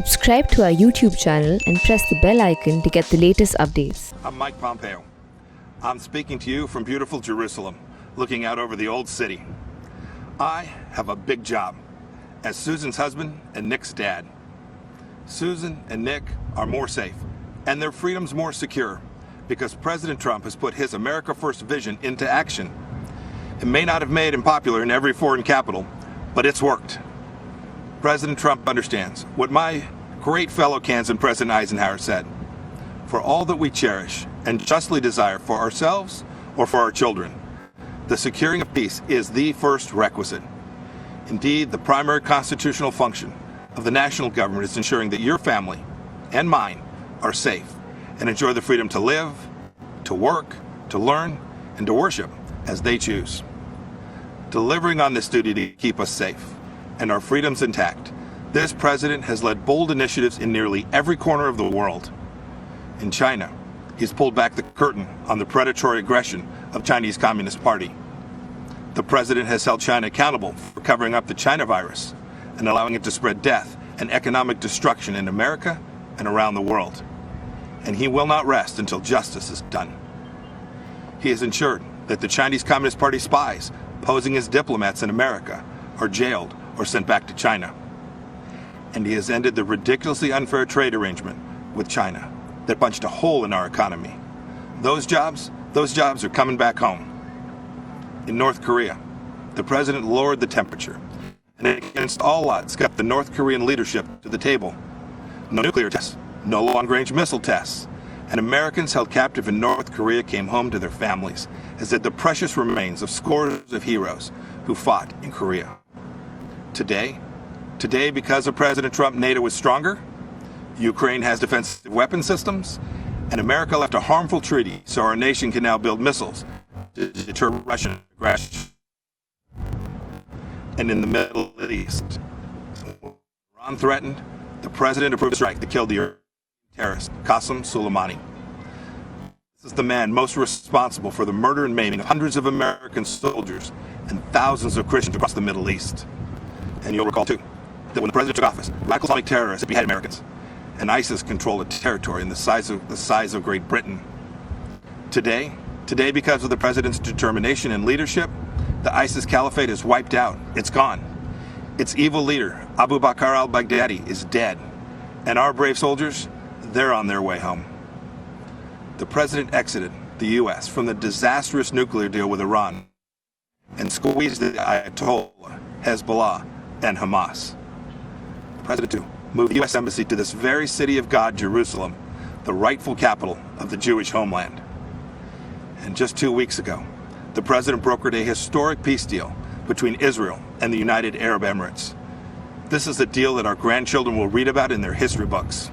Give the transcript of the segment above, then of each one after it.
Subscribe to our YouTube channel and press the bell icon to get the latest updates. I'm Mike Pompeo. I'm speaking to you from beautiful Jerusalem, looking out over the old city. I have a big job as Susan's husband and Nick's dad. Susan and Nick are more safe, and their freedom's more secure because President Trump has put his America First vision into action. It may not have made him popular in every foreign capital, but it's worked. President Trump understands what my great fellow Kansan President Eisenhower said. For all that we cherish and justly desire for ourselves or for our children, the securing of peace is the first requisite. Indeed, the primary constitutional function of the national government is ensuring that your family and mine are safe and enjoy the freedom to live, to work, to learn, and to worship as they choose. Delivering on this duty to keep us safe and our freedoms intact, this president has led bold initiatives in nearly every corner of the world. In China, he's pulled back the curtain on the predatory aggression of Chinese Communist Party. The president has held China accountable for covering up the China virus and allowing it to spread death and economic destruction in America and around the world. And he will not rest until justice is done. He has ensured that the Chinese Communist Party spies posing as diplomats in America are jailed or sent back to China. And he has ended the ridiculously unfair trade arrangement with China that punched a hole in our economy. Those jobs are coming back home. In North Korea, the president lowered the temperature and against all odds kept the North Korean leadership to the table. No nuclear tests, no long-range missile tests, and Americans held captive in North Korea came home to their families as did the precious remains of scores of heroes who fought in Korea. Today, because of President Trump, NATO is stronger, Ukraine has defensive weapon systems, and America left a harmful treaty so our nation can now build missiles to deter Russian aggression. And in the Middle East, Iran threatened, the president approved a strike that killed the Iranian terrorist Qasem Soleimani. This is the man most responsible for the murder and maiming of hundreds of American soldiers and thousands of Christians across the Middle East. And you'll recall, too, that when the president took office, radical Islamic terrorists beheaded Americans, and ISIS controlled a territory in the size of Great Britain. Today, because of the president's determination and leadership, the ISIS caliphate is wiped out. It's gone. Its evil leader, Abu Bakr al-Baghdadi, is dead. And our brave soldiers, they're on their way home. The president exited the U.S. from the disastrous nuclear deal with Iran and squeezed the Ayatollah, Hezbollah, and Hamas. The president, too, moved the U.S. Embassy to this very city of God, Jerusalem, the rightful capital of the Jewish homeland. And just 2 weeks ago, the president brokered a historic peace deal between Israel and the United Arab Emirates. This is a deal that our grandchildren will read about in their history books.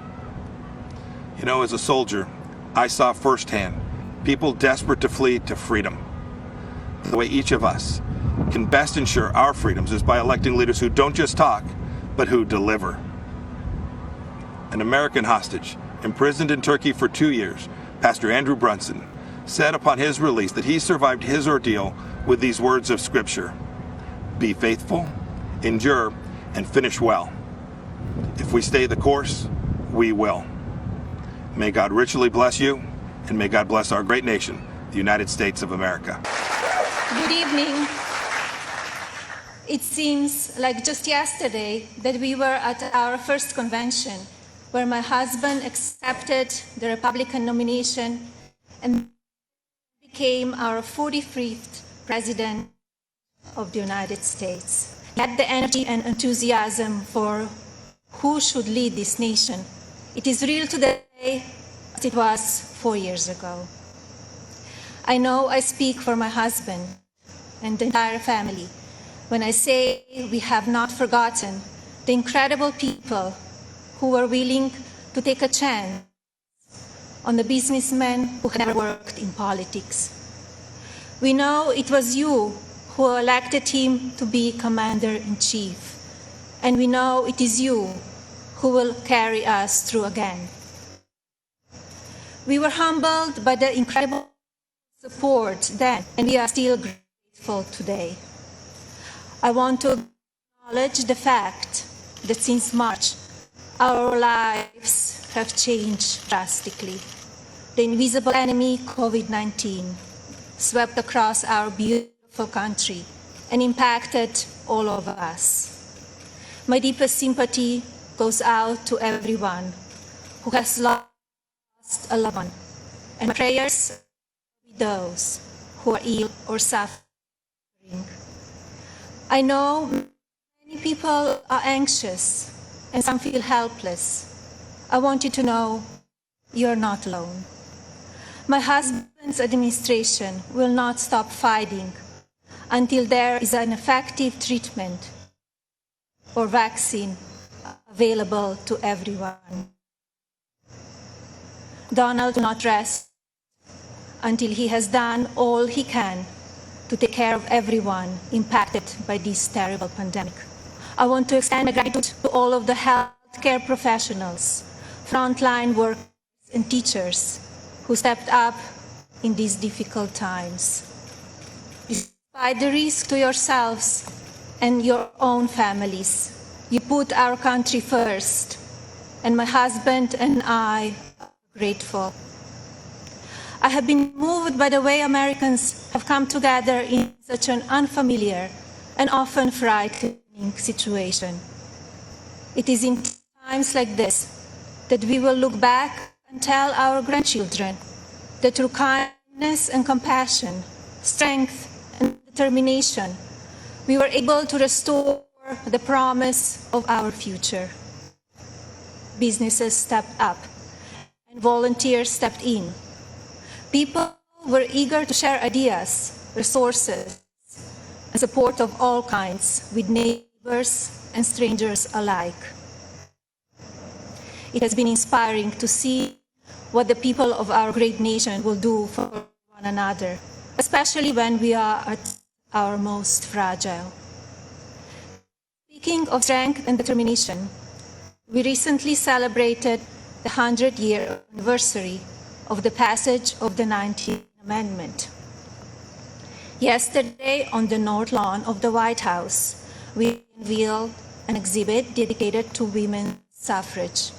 You know, as a soldier, I saw firsthand people desperate to flee to freedom. The way each of us can best ensure our freedoms is by electing leaders who don't just talk, but who deliver. An American hostage, imprisoned in Turkey for 2 years, Pastor Andrew Brunson, said upon his release that he survived his ordeal with these words of Scripture: "Be faithful, endure, and finish well. If we stay the course, we will." May God richly bless you, and may God bless our great nation, the United States of America. Good evening. It seems like just yesterday that we were at our first convention, where my husband accepted the Republican nomination and became our 45th President of the United States. He had the energy and enthusiasm for who should lead this nation. It is real today as it was 4 years ago. I know I speak for my husband and the entire family when I say we have not forgotten the incredible people who were willing to take a chance on the businessmen who had never worked in politics. We know it was you who elected him to be Commander-in-Chief, and we know it is you who will carry us through again. We were humbled by the incredible support then, and we are still grateful today. I want to acknowledge the fact that since March, Our lives have changed drastically. The invisible enemy, COVID-19, swept across our beautiful country and impacted all of us. My deepest sympathy goes out to everyone who has lost a loved one, and my prayers are with those who are ill or suffering. I know many people are anxious and some feel helpless. I want you to know you're not alone. My husband's administration will not stop fighting until there is an effective treatment or vaccine available to everyone. Donald will not rest until he has done all he can to take care of everyone impacted by this terrible pandemic. I want to extend my gratitude to all of the healthcare professionals, frontline workers, and teachers who stepped up in these difficult times. Despite the risk to yourselves and your own families, you put our country first, and my husband and I are grateful. I have been moved by the way Americans have come together in such an unfamiliar and often frightening situation. It is in times like this that we will look back and tell our grandchildren that through kindness and compassion, strength and determination, we were able to restore the promise of our future. Businesses stepped up and volunteers stepped in. People were eager to share ideas, resources, and support of all kinds with neighbors and strangers alike. It has been inspiring to see what the people of our great nation will do for one another, especially when we are at our most fragile. Speaking of strength and determination, we recently celebrated the 100-year anniversary of the passage of the 19th Amendment. Yesterday, on the North Lawn of the White House, we unveiled an exhibit dedicated to women's suffrage.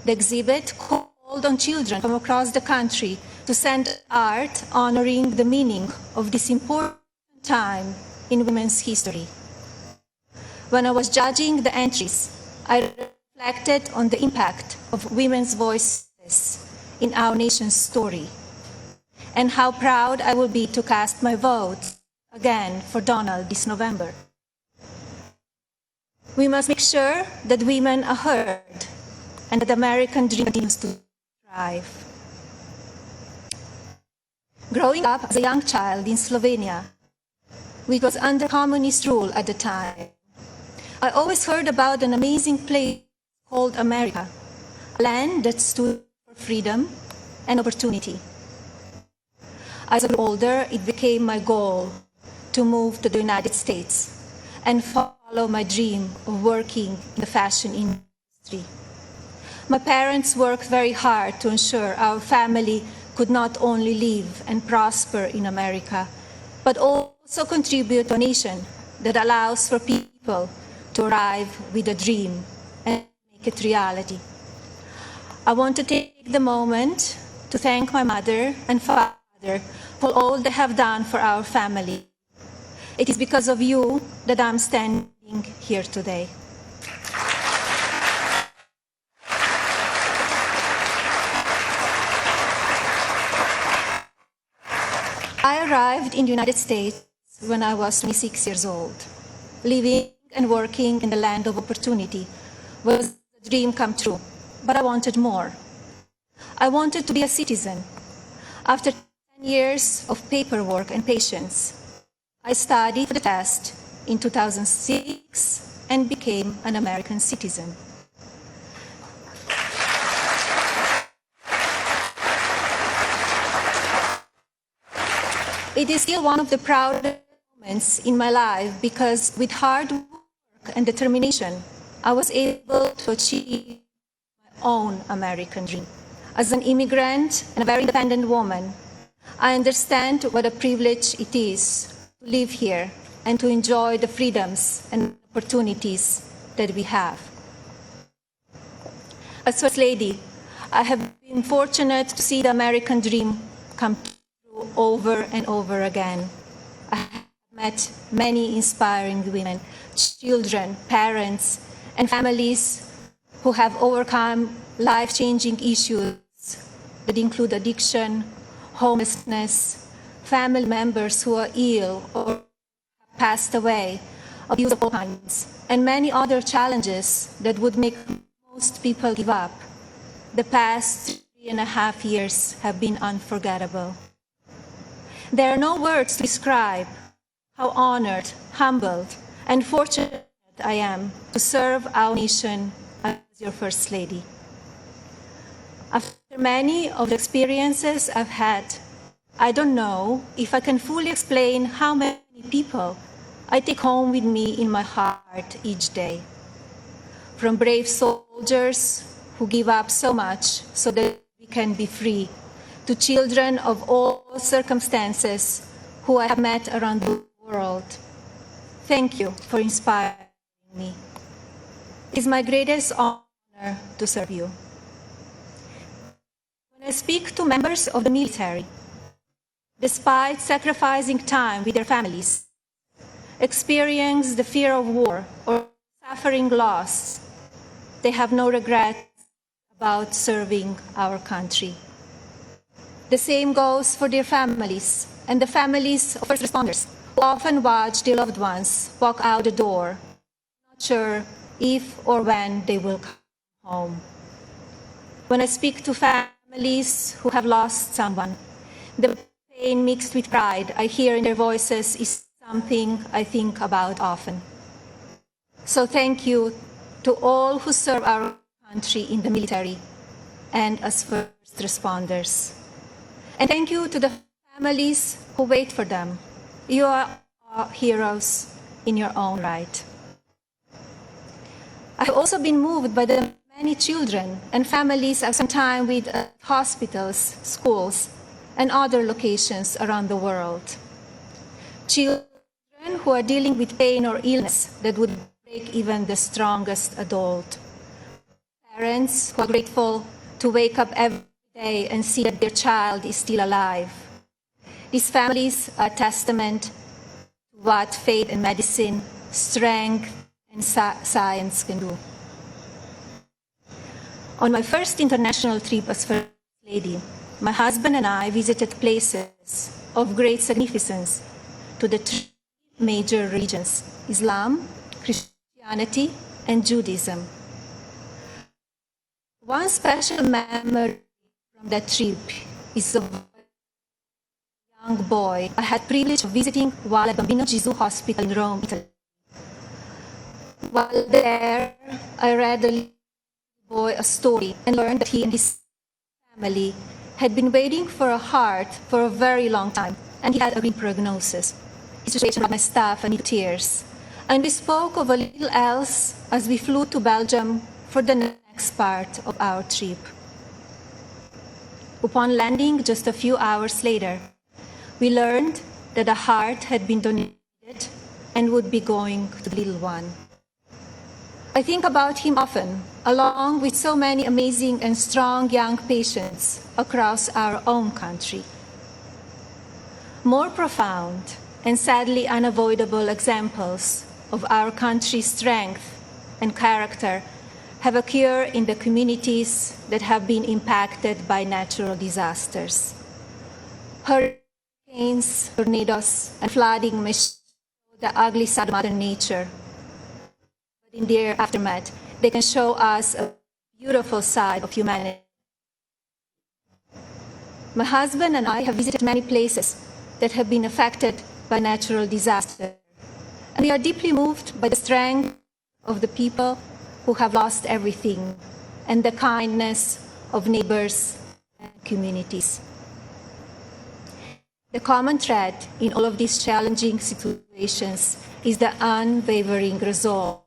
The exhibit called on children from across the country to send art honoring the meaning of this important time in women's history. When I was judging the entries, I reflected on the impact of women's voices in our nation's story, and how proud I will be to cast my vote again for Donald this November. We must make sure that women are heard and that the American dream continues to thrive. Growing up as a young child in Slovenia, which was under communist rule at the time, I always heard about an amazing place called America, a land that stood for freedom and opportunity. As I grew older, it became my goal to move to the United States and follow my dream of working in the fashion industry. My parents worked very hard to ensure our family could not only live and prosper in America, but also contribute to a nation that allows for people to arrive with a dream and make it reality. I want to take the moment to thank my mother and father for all they have done for our family. It is because of you that I'm standing here today. I arrived in the United States when I was 26 years old. Living and working in the land of opportunity was a dream come true, but I wanted more. I wanted to be a citizen. After 10 years of paperwork and patience, I studied for the test in 2006 and became an American citizen. It is still one of the proudest moments in my life because with hard work and determination, I was able to achieve my own American dream. As an immigrant and a very independent woman, I understand what a privilege it is to live here and to enjoy the freedoms and opportunities that we have. As First Lady, I have been fortunate to see the American dream come true over and over again. I have met many inspiring women, children, parents, and families who have overcome life-changing issues that include addiction, homelessness, family members who are ill or have passed away, abuse of all kinds, and many other challenges that would make most people give up. The past 3.5 years have been unforgettable. There are no words to describe how honored, humbled, and fortunate I am to serve our nation as your First Lady. After many of the experiences I've had, I don't know if I can fully explain how many people I take home with me in my heart each day. From brave soldiers who give up so much so that we can be free, to children of all circumstances who I have met around the world. Thank you for inspiring me. It is my greatest honor to serve you. When I speak to members of the military, despite sacrificing time with their families, experience the fear of war or suffering loss, they have no regrets about serving our country. The same goes for their families and the families of first responders who often watch their loved ones walk out the door, not sure if or when they will come home. When I speak to families who have lost someone, the pain mixed with pride I hear in their voices is something I think about often. So thank you to all who serve our country in the military and as first responders. And thank you to the families who wait for them. You are heroes in your own right. I have also been moved by the many children and families I've spent time with at hospitals, schools, and other locations around the world. Children who are dealing with pain or illness that would break even the strongest adult. Parents who are grateful to wake up every day and see that their child is still alive. These families are a testament to what faith and medicine, strength, and science can do. On my first international trip as First Lady, my husband and I visited places of great significance to the three major religions: Islam, Christianity, and Judaism. One special memory from that trip is of a young boy I had privilege of visiting while at Bambino Gesù Hospital in Rome, Italy. While there, I read the little boy a story and learned that he and his family had been waiting for a heart for a very long time, and he had a grim prognosis. His situation brought my staff and me to tears, and we spoke of a little else as we flew to Belgium for the next part of our trip. Upon landing just a few hours later, we learned that a heart had been donated and would be going to the little one. I think about him often, along with so many amazing and strong young patients across our own country. More profound and sadly unavoidable examples of our country's strength and character have occurred in the communities that have been impacted by natural disasters. Hurricanes, tornadoes, and flooding may show the ugly side of Mother Nature. In their aftermath, they can show us a beautiful side of humanity. My husband and I have visited many places that have been affected by natural disaster, and we are deeply moved by the strength of the people who have lost everything and the kindness of neighbors and communities. The common thread in all of these challenging situations is the unwavering resolve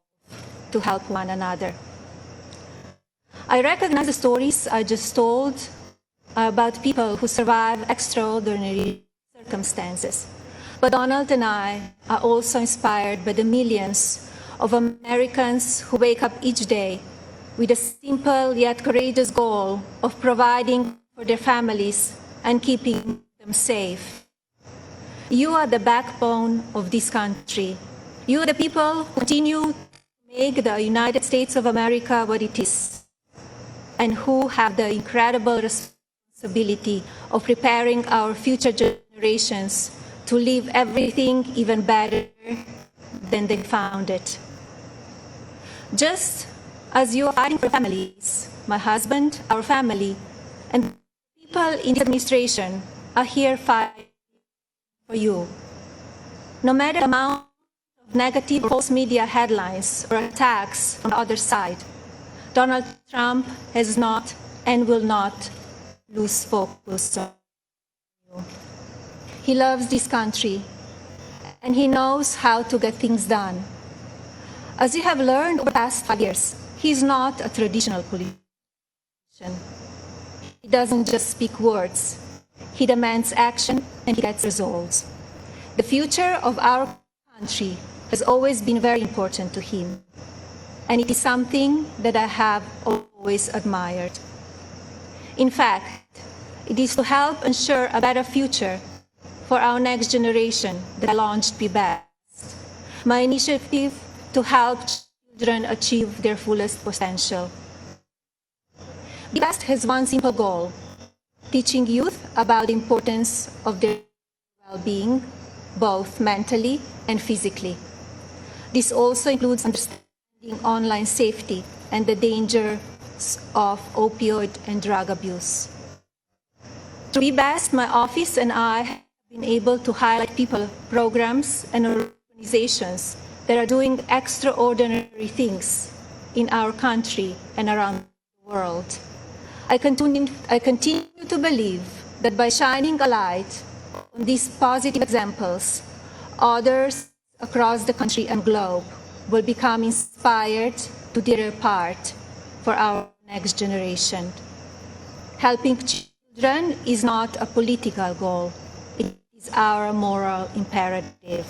to help one another. I recognize the stories I just told about people who survive extraordinary circumstances. But Donald and I are also inspired by the millions of Americans who wake up each day with a simple yet courageous goal of providing for their families and keeping them safe. You are the backbone of this country. You are the people who continue to make the United States of America what it is, and who have the incredible responsibility of preparing our future generations to leave everything even better than they found it. Just as you are fighting for families, my husband, our family, and people in this administration are here fighting for you. No matter the amount of negative or false media headlines or attacks on the other side, Donald Trump has not and will not lose focus on you. He loves this country, and he knows how to get things done. As you have learned over the past 5 years, he is not a traditional politician. He doesn't just speak words. He demands action, and he gets results. The future of our country has always been very important to him, and it is something that I have always admired. In fact, it is to help ensure a better future for our next generation that I launched Be Best, my initiative to help children achieve their fullest potential. Be Best has one simple goal: teaching youth about the importance of their well-being, both mentally and physically. This also includes understanding online safety and the dangers of opioid and drug abuse. Through Be Best, my office and I have been able to highlight people, programs, and organizations that are doing extraordinary things in our country and around the world. I continue to believe that by shining a light on these positive examples, others across the country and globe will become inspired to do their part for our next generation. Helping children is not a political goal. It is our moral imperative.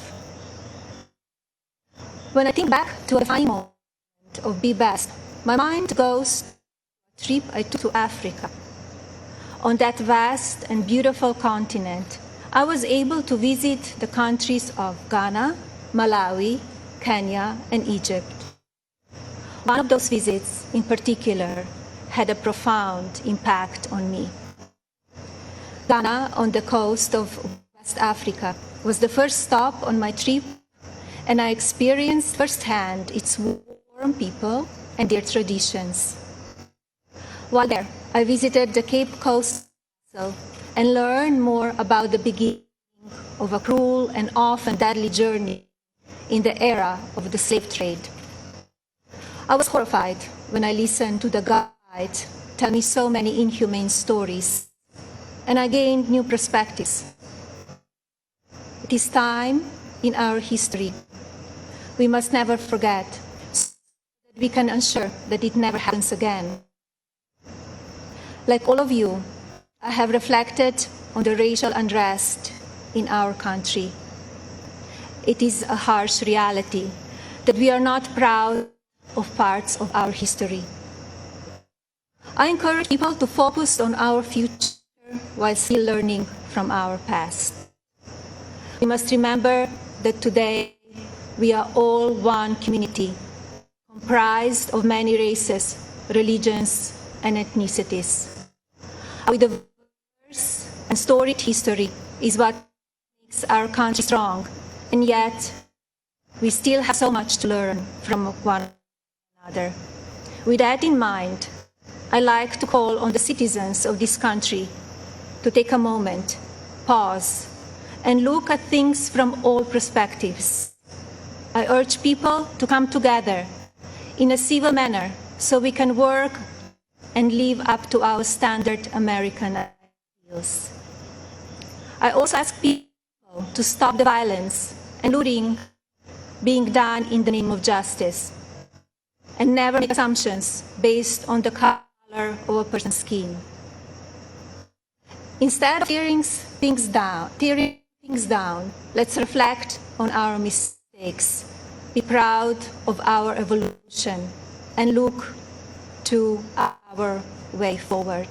When I think back to a defining moment of Be Best, my mind goes to a trip I took to Africa. On that vast and beautiful continent, I was able to visit the countries of Ghana, Malawi, Kenya, and Egypt. One of those visits, in particular, had a profound impact on me. Ghana, on the coast of West Africa, was the first stop on my trip, and I experienced firsthand its warm people and their traditions. While there, I visited the Cape Coast Castle and learned more about the beginning of a cruel and often deadly journey in the era of the slave trade. I was horrified when I listened to the guide tell me so many inhumane stories, and I gained new perspectives. It is time in our history we must never forget, so that we can ensure that it never happens again. Like all of you, I have reflected on the racial unrest in our country. It is a harsh reality that we are not proud of parts of our history. I encourage people to focus on our future while still learning from our past. We must remember that today we are all one community, comprised of many races, religions, and ethnicities. Our diverse and storied history is what makes our country strong, and yet we still have so much to learn from one another. With that in mind, I like to call on the citizens of this country to take a moment, pause, and look at things from all perspectives. I urge people to come together in a civil manner so we can work and live up to our standard American ideals. I also ask people to stop the violence and looting being done in the name of justice, and never make assumptions based on the color of a person's skin. Instead of tearing things down, let's reflect on our mistakes, be proud of our evolution, and look to our way forward.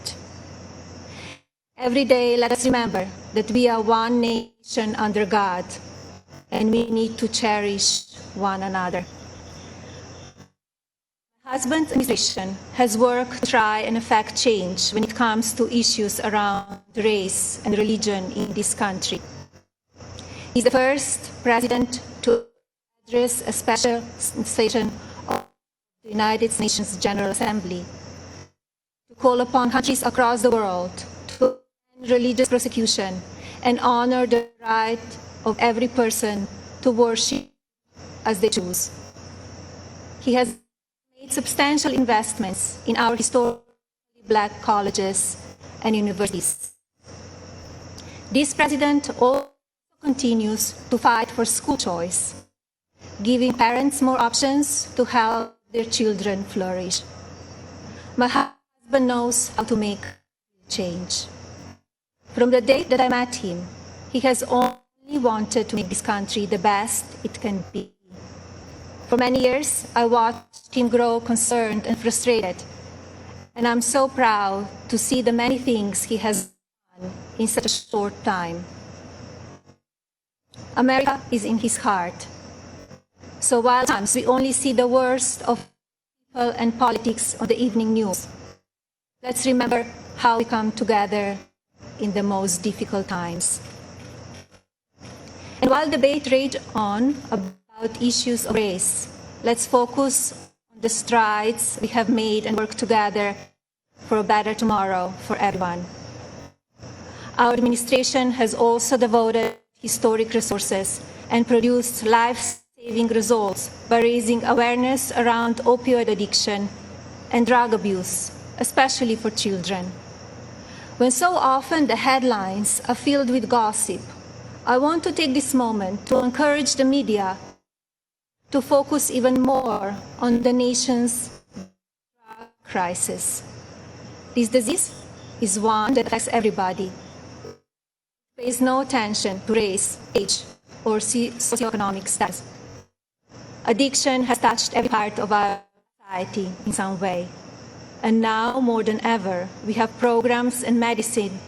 Every day, let us remember that we are one nation under God, and we need to cherish one another. My husband's administration has worked to try and effect change when it comes to issues around race and religion in this country. He's the first president to address a special session of the United Nations General Assembly to call upon countries across the world to end religious persecution and honor the right of every person to worship as they choose. He has made substantial investments in our historically Black colleges and universities. This president also continues to fight for school choice, giving parents more options to help their children flourish. My husband knows how to make change. From the day that I met him, he has only wanted to make this country the best it can be. For many years, I watched him grow concerned and frustrated, and I'm so proud to see the many things he has done in such a short time. America is in his heart. So while sometimes we only see the worst of people and politics on the evening news, let's remember how we come together in the most difficult times. And while debate rages on about issues of race, let's focus on the strides we have made and work together for a better tomorrow for everyone. Our administration has also devoted historic resources and produced life-saving results by raising awareness around opioid addiction and drug abuse, especially for children. When so often the headlines are filled with gossip, I want to take this moment to encourage the media to focus even more on the nation's drug crisis. This disease is one that affects everybody. It pays no attention to race, age, or socioeconomic status. Addiction has touched every part of our society in some way. And now, more than ever, we have programs and medicine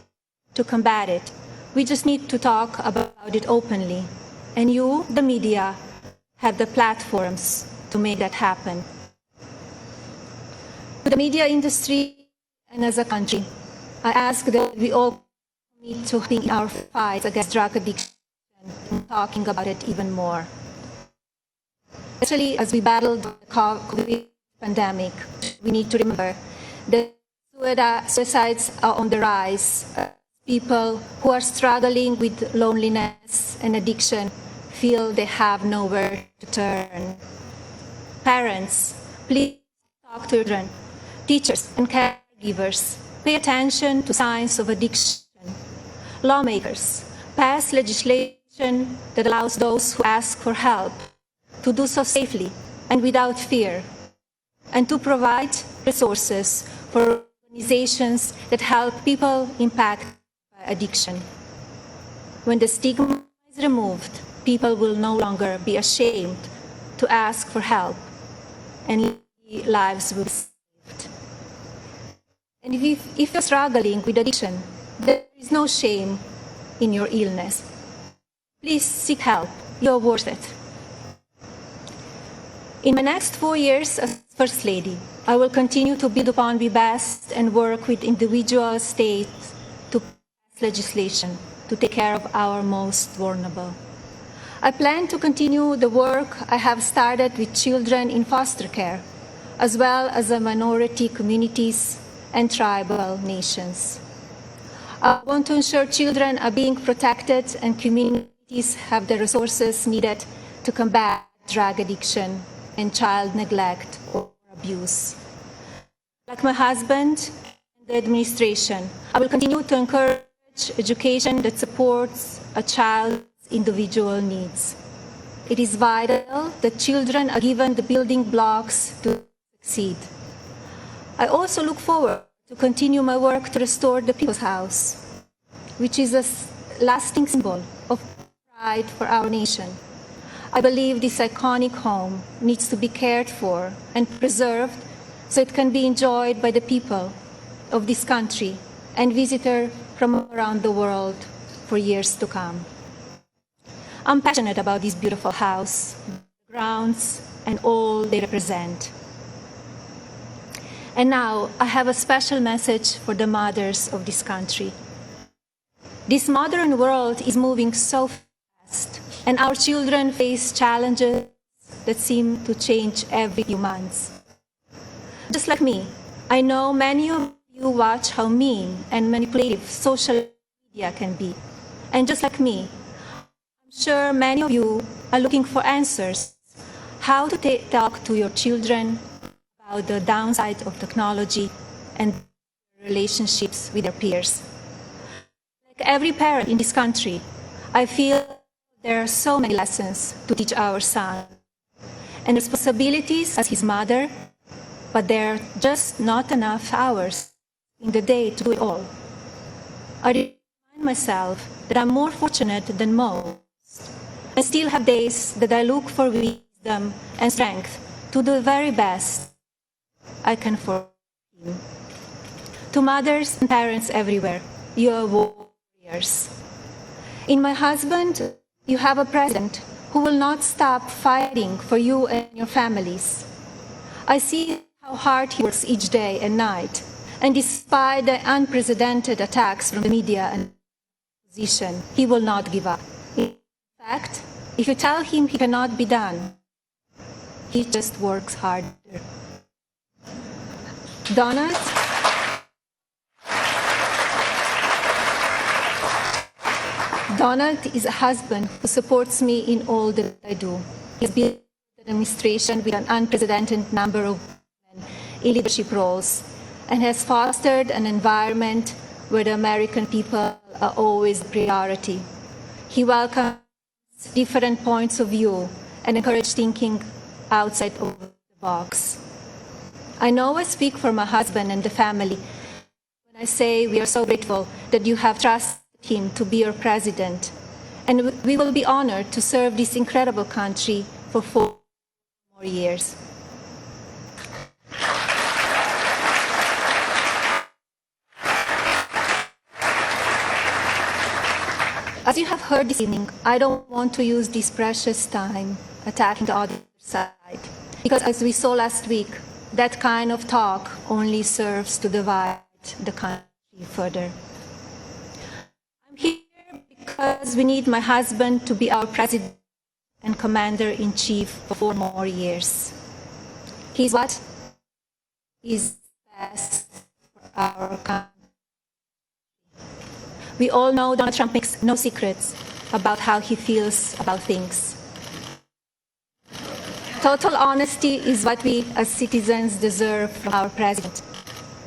to combat it. We just need to talk about it openly. And you, the media, have the platforms to make that happen. To the media industry and as a country, I ask that we all commit to helping in our fight against drug addiction and talking about it even more. Especially as we battle the COVID pandemic, we need to remember that suicides are on the rise. People who are struggling with loneliness and addiction feel they have nowhere to turn. Parents, please talk to children. Teachers and caregivers, pay attention to signs of addiction. Lawmakers, pass legislation that allows those who ask for help to do so safely and without fear, and to provide resources for organizations that help people impacted by addiction. When the stigma is removed, people will no longer be ashamed to ask for help, and lives will be saved. And if you're struggling with addiction, there is no shame in your illness. Please seek help. You're worth it. In my next 4 years as First Lady, I will continue to build upon Be Best and work with individual states to pass legislation to take care of our most vulnerable. I plan to continue the work I have started with children in foster care, as well as the minority communities and tribal nations. I want to ensure children are being protected and communities have the resources needed to combat drug addiction and child neglect or abuse. Like my husband and the administration, I will continue to encourage education that supports a child's individual needs. It is vital that children are given the building blocks to succeed. I also look forward to continue my work to restore the People's House, which is a lasting symbol of pride for our nation. I believe this iconic home needs to be cared for and preserved so it can be enjoyed by the people of this country and visitors from around the world for years to come. I'm passionate about this beautiful house, grounds, and all they represent. And now I have a special message for the mothers of this country. This modern world is moving so fast, and our children face challenges that seem to change every few months. Just like me, I know many of you watch how mean and manipulative social media can be. And just like me, I'm sure many of you are looking for answers how to talk to your children about the downside of technology and relationships with their peers. Like every parent in this country, I feel there are so many lessons to teach our son and responsibilities as his mother, but there are just not enough hours in the day to do it all. I remind myself that I'm more fortunate than most. I still have days that I look for wisdom and strength to do the very best I can for him. To mothers and parents everywhere, you are warriors. In my husband, you have a president who will not stop fighting for you and your families. I see how hard he works each day and night, and despite the unprecedented attacks from the media and opposition, he will not give up. In fact, if you tell him he cannot be done, he just works harder. Donald is a husband who supports me in all that I do. He's built an administration with an unprecedented number of women in leadership roles and has fostered an environment where the American people are always the priority. He welcomes different points of view and encourages thinking outside of the box. I know I speak for my husband and the family when I say we are so grateful that you have trusted him to be your president, and we will be honored to serve this incredible country for 4 more years. As you have heard this evening, I don't want to use this precious time attacking the other side, because as we saw last week, that kind of talk only serves to divide the country further. I'm here because we need my husband to be our president and commander-in-chief for 4 more years. He's what is best for our country. We all know Donald Trump makes no secrets about how he feels about things. Total honesty is what we as citizens deserve from our president.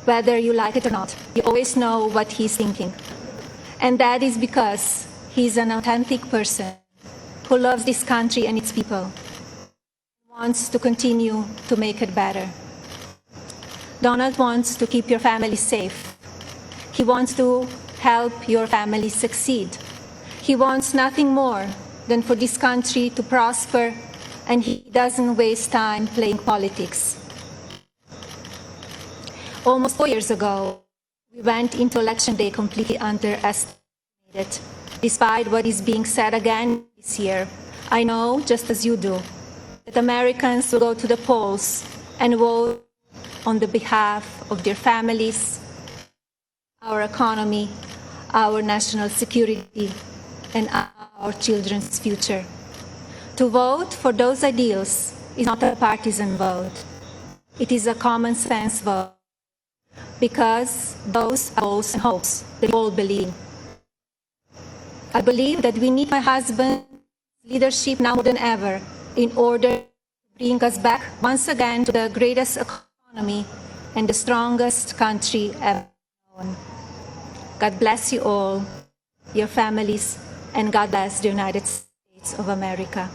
Whether you like it or not, you always know what he's thinking. And that is because he's an authentic person who loves this country and its people, wants to continue to make it better. Donald wants to keep your family safe. He wants to help your family succeed. He wants nothing more than for this country to prosper, and he doesn't waste time playing politics. Almost 4 years ago, we went into Election Day completely underestimated. Despite what is being said again this year, I know, just as you do, that Americans will go to the polls and vote on the behalf of their families, our economy, our national security, and our children's future. To vote for those ideals is not a partisan vote. It is a common sense vote, because those are goals and hopes that we all believe in. I believe that we need my husband's leadership now more than ever in order to bring us back once again to the greatest economy and the strongest country ever known. God bless you all, your families, and God bless the United States of America.